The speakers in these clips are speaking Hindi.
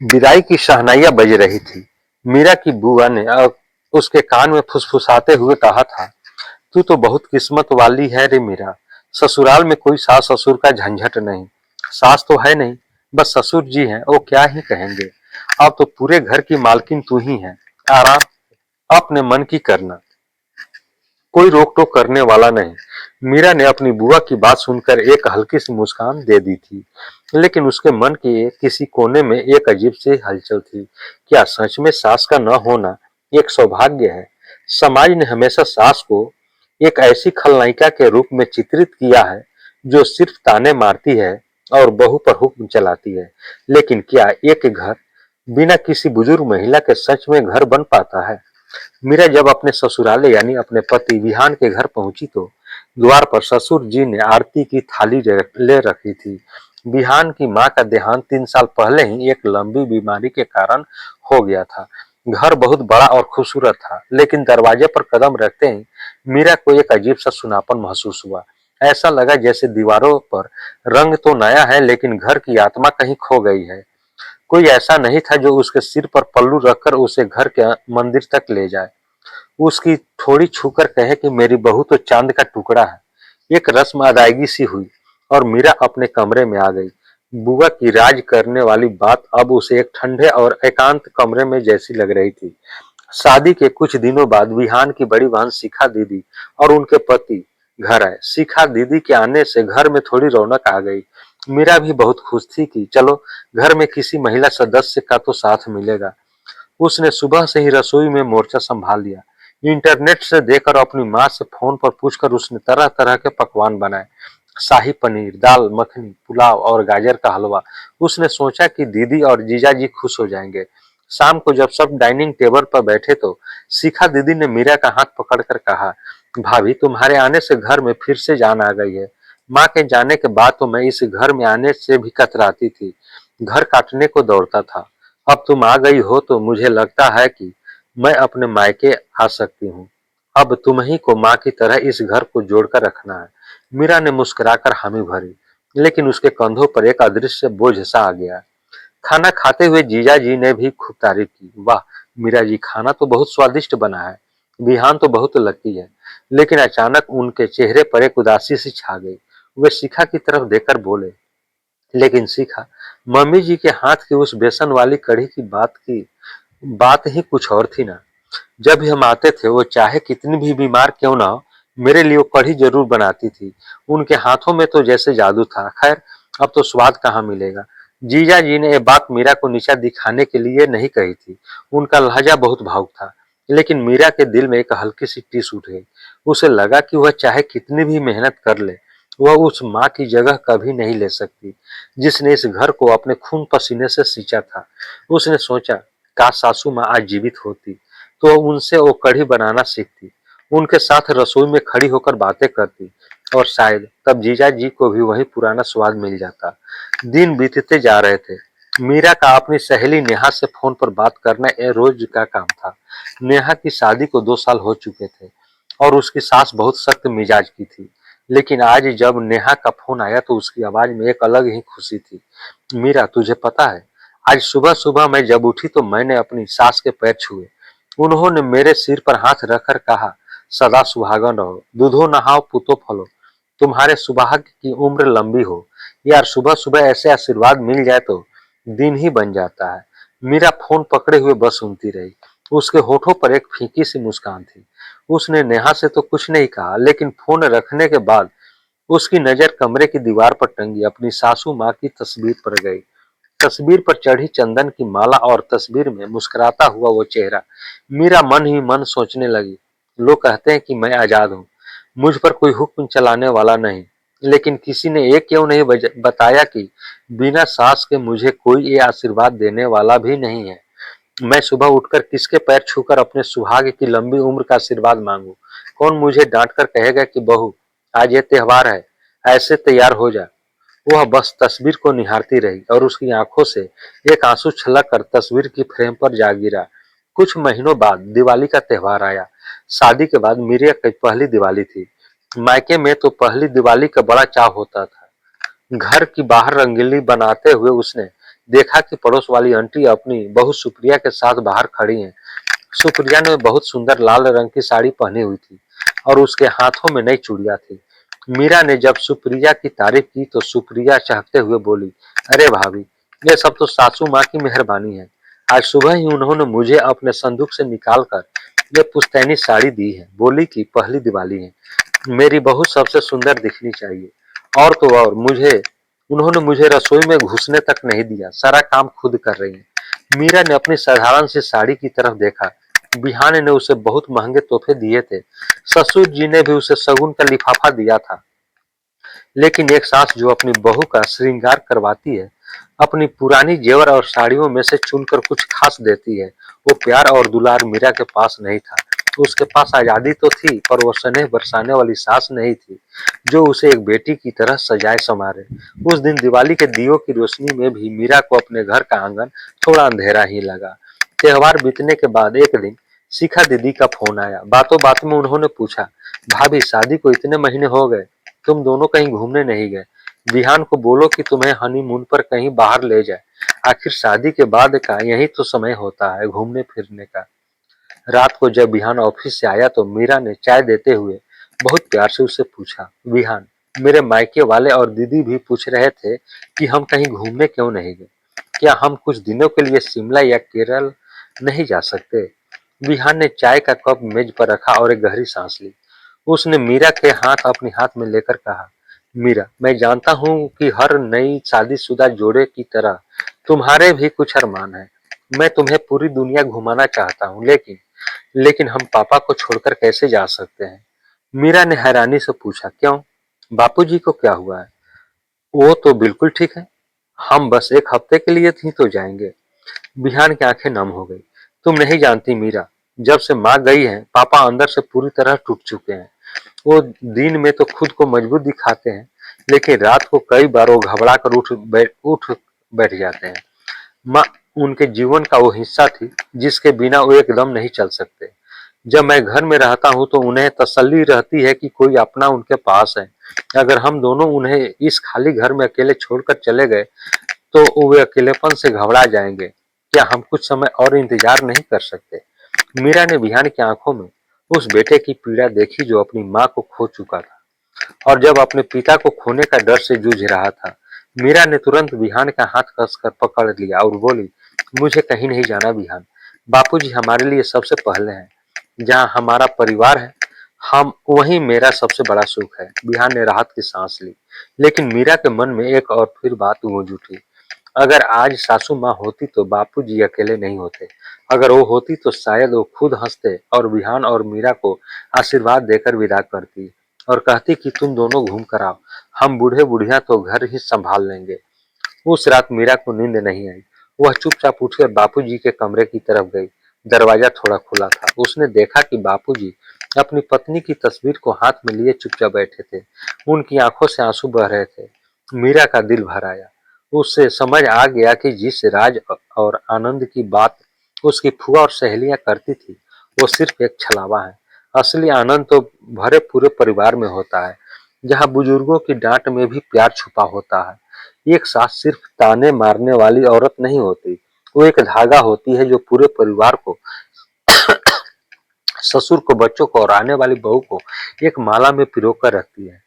विदाई की शहनाइयां बज रही थी। मीरा की बुआ ने उसके कान में फुसफुसाते हुए कहा था, तू तो बहुत किस्मत वाली है रे मीरा। ससुराल में कोई सास ससुर का झंझट नहीं। सास तो है नहीं, बस ससुर जी हैं, वो क्या ही कहेंगे। अब तो पूरे घर की मालकिन तू ही है। आराम अपने मन की करना, कोई रोक टोक करने वाला नहीं। मीरा ने अपनी बुआ की बात सुनकर एक हल्की सी मुस्कान दे दी थी, लेकिन उसके मन के किसी कोने में एक अजीब सी हलचल थी। क्या सच में सास का न होना एक सौभाग्य है? समाज ने हमेशा सास को एक ऐसी खलनायिका के रूप में चित्रित किया है जो सिर्फ ताने मारती है और बहू पर हुक्म चलाती है। लेकिन क्या एक घर बिना किसी बुजुर्ग महिला के सच में घर बन पाता है? मीरा जब अपने ससुराले यानी अपने पति विहान के घर पहुंची तो द्वार पर ससुर जी ने आरती की थाली ले रखी थी। विहान की मां का देहांत 3 साल पहले ही एक लंबी बीमारी के कारण हो गया था। घर बहुत बड़ा और खूबसूरत था, लेकिन दरवाजे पर कदम रखते ही मीरा को एक अजीब सा सुनापन महसूस हुआ। ऐसा लगा जैसे दीवारों पर रंग तो नया है, लेकिन घर की आत्मा कहीं खो गई है। कोई ऐसा नहीं था जो उसके सिर पर पल्लू रखकर उसे घर के मंदिर तक ले जाए, उसकी थोड़ी छूकर कहे कि मेरी बहू तो चांद का टुकड़ा है। एक रस्म अदायगी सी हुई और मीरा अपने कमरे में आ गई। बुआ की राज करने वाली बात अब उसे एक ठंडे और एकांत कमरे में जैसी लग रही थी। शादी के कुछ दिनों बाद विहान की बड़ी बहन शिखा दीदी और उनके पति घर आए। शिखा दीदी के आने से घर में थोड़ी रौनक आ गई। मीरा भी बहुत खुश थी कि चलो घर में किसी महिला सदस्य का तो साथ मिलेगा। उसने सुबह से ही रसोई में मोर्चा संभाल लिया। इंटरनेट से देखकर अपनी माँ से फोन पर पूछकर उसने तरह तरह के पकवान बनाए। शाही पनीर, दाल मखनी, पुलाव और गाजर का हलवा। उसने सोचा कि दीदी और जीजा जी खुश हो जाएंगे। शाम को जब सब डाइनिंग टेबल पर बैठे तो शिखा दीदी ने मीरा का हाथ पकड़कर कहा, भाभी तुम्हारे आने से घर में फिर से जान आ गई है। माँ के जाने के बाद तो मैं इस घर में आने से भी कतराती थी, घर काटने को दौड़ता था। अब तुम आ गई हो तो मुझे लगता है कि मैं अपने मायके आ सकती हूँ। अब तुम ही को माँ की तरह इस घर को जोड़कर रखना है। मीरा ने मुस्कुराकर हामी भरी, लेकिन उसके कंधों पर एक अदृश्य बोझ सा आ गया। खाना खाते हुए जीजा जी ने भी खूब तारीफ की। वाह मीरा जी, खाना तो बहुत स्वादिष्ट बना है, विहान तो बहुत लकी है। लेकिन अचानक उनके चेहरे पर एक उदासी सी छा गई। वे शिखा की तरफ देखकर बोले, लेकिन शिखा, मम्मी जी के हाथ की उस बेसन वाली कढ़ी की बात ही कुछ और थी ना। जब भी हम आते थे वो चाहे कितनी भी बीमार क्यों ना हो, मेरे लिए वो कढ़ी जरूर बनाती थी। उनके हाथों में तो जैसे जादू था। खैर अब तो स्वाद कहाँ मिलेगा। जीजा जी ने ये बात मीरा को नीचा दिखाने के लिए नहीं कही थी। उनका लहजा बहुत भावुक था, लेकिन मीरा के दिल में एक हल्की सी टीस उठ गई। उसे लगा कि वह चाहे कितनी भी मेहनत कर ले, वह उस माँ की जगह कभी नहीं ले सकती जिसने इस घर को अपने खून पसीने से सींचा था। उसने सोचा, काश सासू माँ आज जीवित होती तो उनसे वो कढ़ी बनाना सीखती, उनके साथ रसोई में खड़ी होकर बातें करती, और शायद तब जीजा जी को भी वही पुराना स्वाद मिल जाता। दिन बीतते जा रहे थे। मीरा का अपनी सहेली नेहा से फोन पर बात करना ये रोज का काम था। नेहा की शादी को 2 साल हो चुके थे और उसकी सास बहुत सख्त मिजाज की थी। लेकिन आज जब नेहा का फोन आया तो उसकी आवाज में एक अलग ही खुशी थी। मीरा, तुझे पता है, आज सुबह सुबह मैं जब उठी तो मैंने अपनी सास के पैर छुए। उन्होंने मेरे सिर पर हाथ रखकर कहा, सदा सुहागन रहो, दूधो नहाओ पूतो फलो, तुम्हारे सौभाग्य की उम्र लंबी हो। यार सुबह सुबह ऐसे आशीर्वाद मिल जाए तो दिन ही बन जाता है। मीरा फोन पकड़े हुए बस सुनती रही। उसके होठों पर एक फीकी सी मुस्कान थी। उसने नेहा से तो कुछ नहीं कहा, लेकिन फोन रखने के बाद उसकी नजर कमरे की दीवार पर टंगी अपनी सासू माँ की तस्वीर पर गई। तस्वीर पर चढ़ी चंदन की माला और तस्वीर में मुस्कुराता हुआ वो चेहरा। मीरा मन ही मन सोचने लगी, लोग कहते हैं कि मैं आजाद हूँ, मुझ पर कोई हुक्म चलाने वाला नहीं, लेकिन किसी ने ये क्यों नहीं बताया कि बिना सास के मुझे कोई ये आशीर्वाद देने वाला भी नहीं है। मैं सुबह उठकर किसके पैर छूकर अपने सुहाग की लंबी उम्र का आशीर्वाद मांगू? कौन मुझे डांट कर कहेगा कि बहू आज ये त्योहार है, ऐसे तैयार हो जा। वह बस तस्वीर को निहारती रही और उसकी आंखों से एक आंसू छलक कर तस्वीर की फ्रेम पर जा गिरा। कुछ महीनों बाद दिवाली का त्योहार आया। शादी के बाद मीरा की पहली दिवाली थी। मायके में तो पहली दिवाली का बड़ा चाव होता था। घर की बाहर रंगोली बनाते हुए उसने देखा कि पड़ोस वाली आंटी अपनी बहू सुप्रिया के साथ बाहर खड़ी हैं। सुप्रिया ने बहुत सुंदर लाल रंग की साड़ी पहनी हुई थी और उसके हाथों में नई चूड़ियां थी। मीरा ने जब सुप्रिया की तारीफ की तो सुप्रिया चहकते हुए बोली, अरे भाभी, ये सब तो सासू माँ की मेहरबानी है। आज सुबह ही उन्होंने मुझे अपने संदूक से निकाल कर ये पुश्तैनी साड़ी दी है। बोली कि पहली दिवाली है, मेरी बहू सबसे सुंदर दिखनी चाहिए। और तो और उन्होंने मुझे रसोई में घुसने तक नहीं दिया, सारा काम खुद कर रही है। मीरा ने अपनी साधारण सी साड़ी की तरफ देखा। बिहान ने उसे बहुत महंगे तोहफे दिए थे। ससुर जी ने भी उसे शगुन का लिफाफा दिया था। लेकिन एक सास जो अपनी बहू का श्रृंगार करवाती है, अपनी पुरानी जेवर और साड़ियों में से चुनकर कुछ खास देती है, वो प्यार और दुलार मीरा के पास नहीं था। उसके पास आजादी तो थी, पर वो स्नेह बरसाने वाली सास नहीं थी, जो उसे एक बेटी की तरह सजाए संवारे। उस दिन दिवाली के दियों की रोशनी में भी मीरा को अपने घर का आंगन थोड़ा अंधेरा ही लगा। त्योहार बीतने के बाद एक दिन शिखा दीदी का फोन आया। बातों बात में उन्होंने पूछा, भाभी, शादी को इतने महीने हो गए, तुम दोनों कहीं घूमने नहीं गए? विहान को बोलो कि तुम्हें हनीमून पर कहीं बाहर ले जाए। आखिर शादी के बाद का यही तो समय होता है घूमने फिरने का। रात को जब विहान ऑफिस से आया तो मीरा ने चाय देते हुए बहुत प्यार से उससे पूछा, विहान, मेरे मायके वाले और दीदी भी पूछ रहे थे कि हम कहीं घूमने क्यों नहीं गए। क्या हम कुछ दिनों के लिए शिमला या केरल नहीं जा सकते? विहान ने चाय का कप मेज पर रखा और एक गहरी सांस ली। उसने मीरा के हाथ अपने हाथ में लेकर कहा, मीरा, मैं जानता हूँ कि हर नई शादीशुदा जोड़े की तरह तुम्हारे भी कुछ अरमान है। मैं तुम्हें पूरी दुनिया घुमाना चाहता हूँ, लेकिन लेकिन हम पापा को छोड़कर कैसे जा सकते हैं? मीरा ने हैरानी से पूछा, क्यों? बापूजी को क्या हुआ है? वो तो बिल्कुल ठीक है, हम बस एक हफ्ते के लिए ही तो जाएंगे। बिहान की आंखें नम हो गई। तुम नहीं जानती मीरा, जब से माँ गई है पापा अंदर से पूरी तरह टूट चुके हैं। वो दिन में तो खुद को मजबूत दिखाते हैं, लेकिन रात को कई बार वो घबरा कर उठ बैठ जाते हैं। माँ उनके जीवन का वो हिस्सा थी जिसके बिना वो एकदम नहीं चल सकते। जब मैं घर में रहता हूँ तो उन्हें तसल्ली रहती है कि कोई अपना उनके पास है। अगर हम दोनों उन्हें इस खाली घर में अकेले छोड़कर चले गए तो वे अकेलेपन से घबरा जाएंगे। क्या हम कुछ समय और इंतजार नहीं कर सकते? मीरा ने विहान की आंखों में उस बेटे की पीड़ा देखी जो अपनी माँ को खो चुका था और जब अपने पिता को खोने का डर से जूझ रहा था। मीरा ने तुरंत विहान का हाथ कसकर पकड़ लिया और बोली, मुझे कहीं नहीं जाना विहान। बापूजी हमारे लिए सबसे पहले हैं। जहाँ हमारा परिवार है, हम वहीं मेरा सबसे बड़ा सुख है। विहान ने राहत की सांस ली, लेकिन मीरा के मन में एक और फिर बात गूंज उठी। अगर आज सासू माँ होती तो बापूजी अकेले नहीं होते। अगर वो होती तो शायद वो खुद हंसते और विहान और मीरा को आशीर्वाद देकर विदा करती और कहती कि तुम दोनों घूम कर आओ, हम बूढ़े बुढ़िया तो घर ही संभाल लेंगे। उस रात मीरा को नींद नहीं आई। वह चुपचाप उठकर बापूजी के कमरे की तरफ गई। दरवाजा थोड़ा खुला था। उसने देखा कि बापूजी अपनी पत्नी की तस्वीर को हाथ में लिए चुपचाप बैठे थे। उनकी आंखों से आंसू बह रहे थे। मीरा का दिल भर आया। उससे समझ आ गया कि जिस राज और आनंद की बात उसकी फुआ और सहेलियां करती थी, वो सिर्फ एक छलावा है। असली आनंद तो भरे पूरे परिवार में होता है, जहाँ बुजुर्गों की डांट में भी प्यार छुपा होता है। एक सास सिर्फ ताने मारने वाली औरत नहीं होती, वो एक धागा होती है जो पूरे परिवार को, ससुर को, बच्चों को और आने वाली बहू को एक माला में पिरो कर रखती है।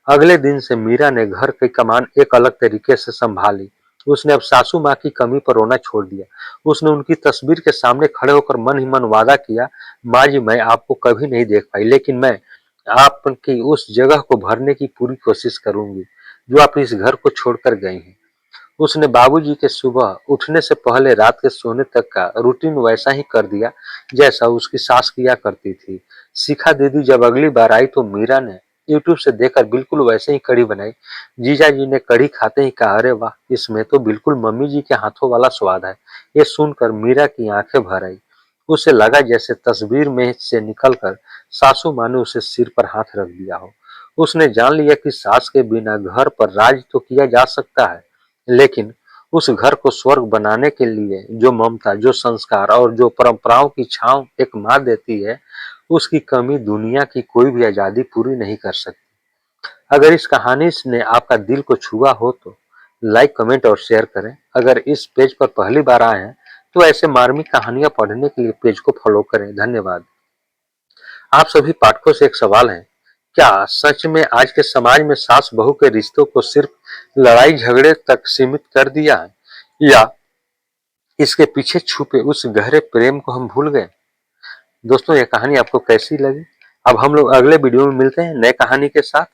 अगले दिन से मीरा ने घर की कमान एक अलग तरीके से संभाली। उसने अब सासू माँ की कमी पर रोना छोड़ दिया। उसने उनकी तस्वीर के सामने खड़े होकर मन ही मन वादा किया, माँ जी, मैं आपको कभी नहीं देख पाई, लेकिन मैं आपकी उस जगह को भरने की पूरी कोशिश करूंगी जो आप इस घर को छोड़कर गई हैं। उसने बाबूजी के सुबह उठने से पहले रात के सोने तक का रूटीन वैसा ही कर दिया जैसा उसकी सास किया करती थी। शिखा दीदी जब अगली बार आई तो मीरा ने यूट्यूब से देखकर बिल्कुल वैसे ही कढ़ी बनाई। जीजा जी ने कढ़ी खाते ही कहा, अरे वाह, इसमें तो बिल्कुल मम्मी जी के हाथों वाला स्वाद है। ये सुनकर मीरा की आंखें भर आई। उसे लगा जैसे तस्वीर में से निकलकर सासू माँ ने उसे सिर पर हाथ रख दिया हो। उसने जान लिया कि सास के बिना घर पर राज तो किया जा सकता है, लेकिन उस घर को स्वर्ग बनाने के लिए जो ममता, जो संस्कार और जो परंपराओं की छांव एक माँ देती है, उसकी कमी दुनिया की कोई भी आजादी पूरी नहीं कर सकती। अगर इस कहानी ने आपका दिल को छुआ हो तो लाइक, कमेंट और शेयर करें। अगर इस पेज पर पहली बार आए हैं तो ऐसे मार्मिक कहानियां पढ़ने के लिए पेज को फॉलो करें। धन्यवाद। आप सभी पाठकों से एक सवाल है, क्या सच में आज के समाज में सास बहू के रिश्तों को सिर्फ लड़ाई झगड़े तक सीमित कर दिया है, या इसके पीछे छुपे उस गहरे प्रेम को हम भूल गए? दोस्तों, ये कहानी आपको कैसी लगी? अब हम लोग अगले वीडियो में मिलते हैं नए कहानी के साथ।